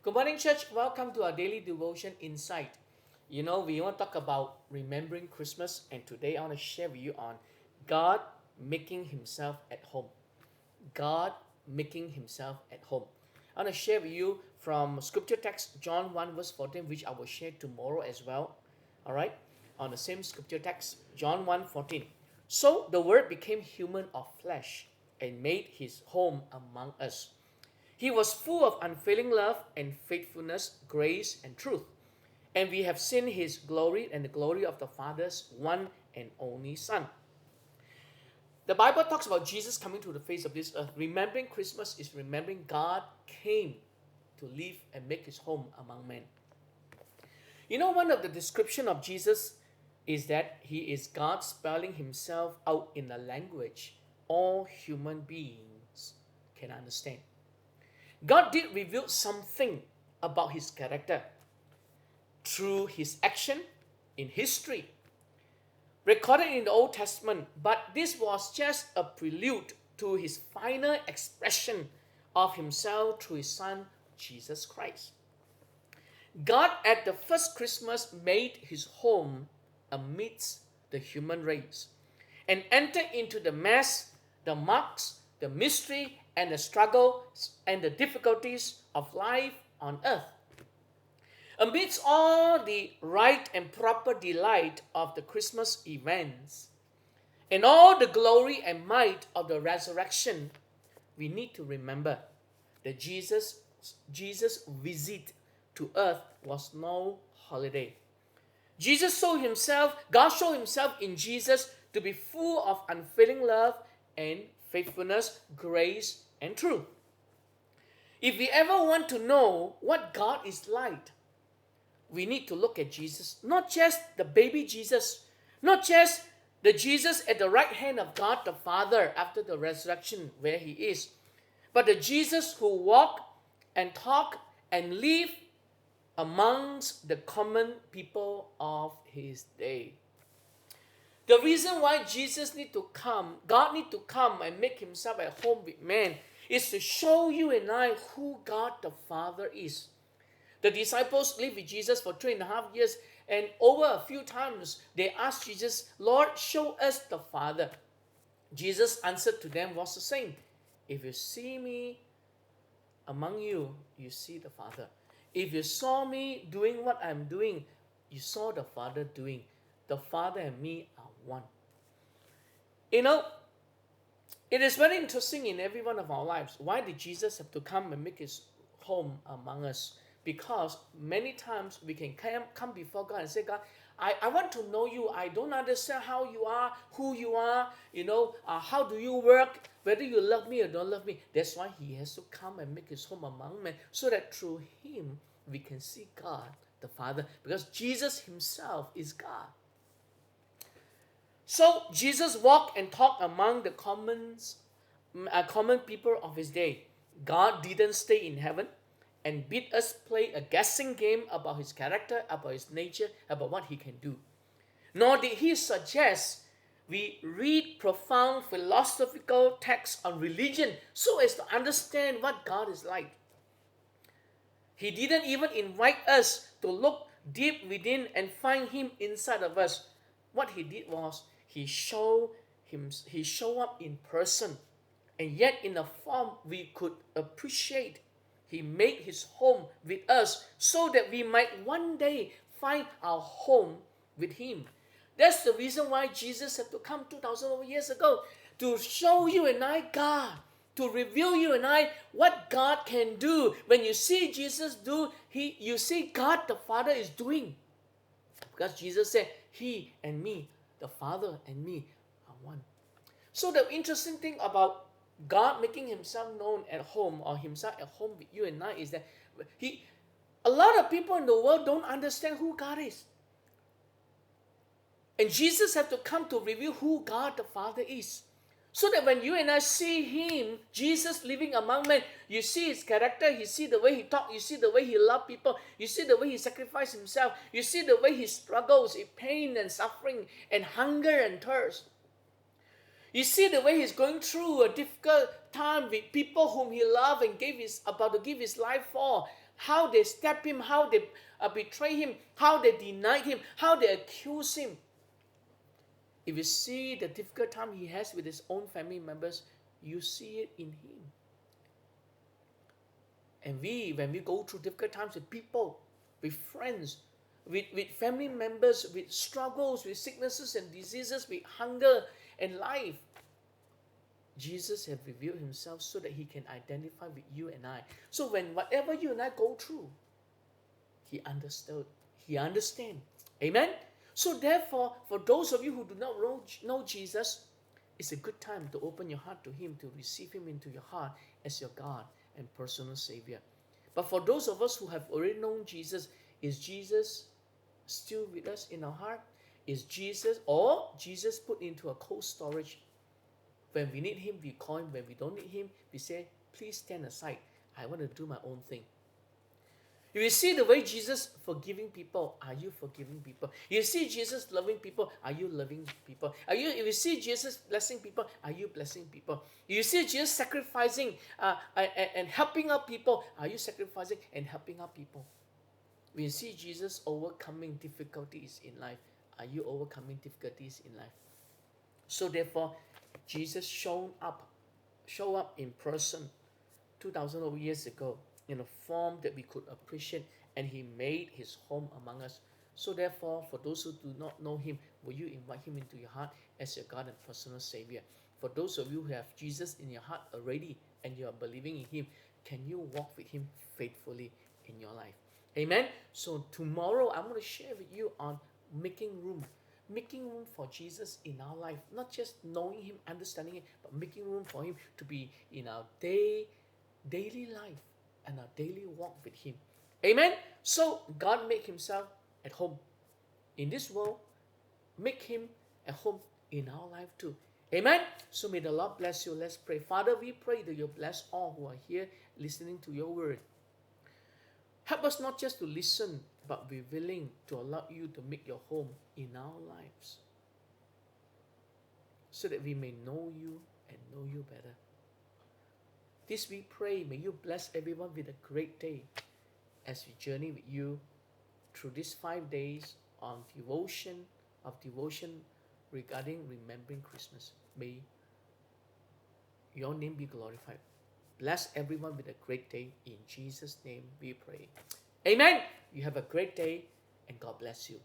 Good morning, church. Welcome to our daily devotion insight. We want to talk about remembering Christmas, and today I want to share with you on God making Himself at home. God making Himself at home. I want to share with you from scripture text John 1 verse 14, which I will share tomorrow as well. All right, on the same scripture text, John 1:14. So the Word became human of flesh and made His home among us. He was full of unfailing love and faithfulness, grace and truth. And we have seen His glory and the glory of the Father's one and only Son. The Bible talks about Jesus coming to the face of this earth. Remembering Christmas is remembering God came to live and make His home among men. One of the description of Jesus is that He is God spelling Himself out in a language all human beings can understand. God did reveal something about His character through His action in history, recorded in the Old Testament, but this was just a prelude to His final expression of Himself through His Son, Jesus Christ. God at the first Christmas made His home amidst the human race and entered into the mess, the marks, the mystery, and the struggle and the difficulties of life on earth. Amidst all the right and proper delight of the Christmas events and all the glory and might of the resurrection, we need to remember that Jesus' visit to earth was no holiday. God showed Himself in Jesus to be full of unfailing love and faithfulness, grace, and truth. If we ever want to know what God is like, we need to look at Jesus, not just the baby Jesus, not just the Jesus at the right hand of God the Father after the resurrection where He is, but the Jesus who walked and talked and lived amongst the common people of His day. The reason why God need to come and make Himself at home with man is to show you and I who God the Father is. The disciples lived with Jesus for 3.5 years, and over a few times they asked Jesus, Lord, show us the Father. Jesus' answer to them was the same. If you see me among you, you see the Father. If you saw me doing what I'm doing, you saw the Father doing. The Father and me are one. It is very interesting in every one of our lives. Why did Jesus have to come and make His home among us? Because many times we can come before God and say, God, I want to know you. I don't understand how you are, who you are, how do you work, whether you love me or don't love me. That's why He has to come and make His home among men, so that through Him we can see God the Father, because Jesus Himself is God. So Jesus walked and talked among the common people of His day. God didn't stay in heaven and bid us play a guessing game about His character, about His nature, about what He can do. Nor did He suggest we read profound philosophical texts on religion so as to understand what God is like. He didn't even invite us to look deep within and find Him inside of us. What He did was He showed up in person, and yet in a form we could appreciate. He made His home with us so that we might one day find our home with Him. That's the reason why Jesus had to come 2,000 over years ago, to show you and I God, to reveal you and I what God can do. When you see Jesus do, you see God the Father is doing. Because Jesus said, He and me, the Father and me are one. So the interesting thing about God making Himself known at home, or Himself at home with you and I, is that a lot of people in the world don't understand who God is. And Jesus had to come to reveal who God the Father is. So that when you and I see Him, Jesus living among men, you see His character, you see the way He talked, you see the way He loved people, you see the way He sacrificed Himself, you see the way He struggles with pain and suffering and hunger and thirst. You see the way He's going through a difficult time with people whom He loved and about to give His life for. how they stabbed him, how they betrayed him, how they denied him, how they accused him. If you see the difficult time he has with his own family members, you see it in him. And when we go through difficult times with people, with friends, with family members, with struggles, with sicknesses and diseases, with hunger and life, Jesus has revealed himself so that he can identify with you and I. So when whatever you and I go through, he understood. He understands. Amen? So therefore, for those of you who do not know Jesus, it's a good time to open your heart to him, to receive him into your heart as your God and personal Savior. But for those of us who have already known Jesus, is Jesus still with us in our heart? Is Jesus put into a cold storage? When we need him, we call him. When we don't need him, we say, please stand aside. I want to do my own thing. If you see the way Jesus forgiving people, are you forgiving people? You see Jesus loving people, are you loving people? If you see Jesus blessing people, are you blessing people? If you see Jesus sacrificing and helping out people, are you sacrificing and helping out people? When you see Jesus overcoming difficulties in life, are you overcoming difficulties in life? So therefore, Jesus showed up in person 2,000 years ago in a form that we could appreciate, and he made his home among us. So therefore, for those who do not know him, will you invite him into your heart as your God and personal Savior? For those of you who have Jesus in your heart already and you are believing in him, can you walk with him faithfully in your life? Amen? So tomorrow I'm going to share with you on making room for Jesus in our life. Not just knowing him, understanding him, but making room for him to be in our daily life and our daily walk with him. Amen? So God made himself at home in this world. Make him at home in our life too. Amen? So may the Lord bless you. Let's pray. Father, we pray that you bless all who are here listening to your word. Help us not just to listen, but be willing to allow you to make your home in our lives, so that we may know you and know you better. This we pray, may you bless everyone with a great day as we journey with you through these 5 days of devotion regarding remembering Christmas. May your name be glorified. Bless everyone with a great day. In Jesus' name we pray. Amen. You have a great day and God bless you.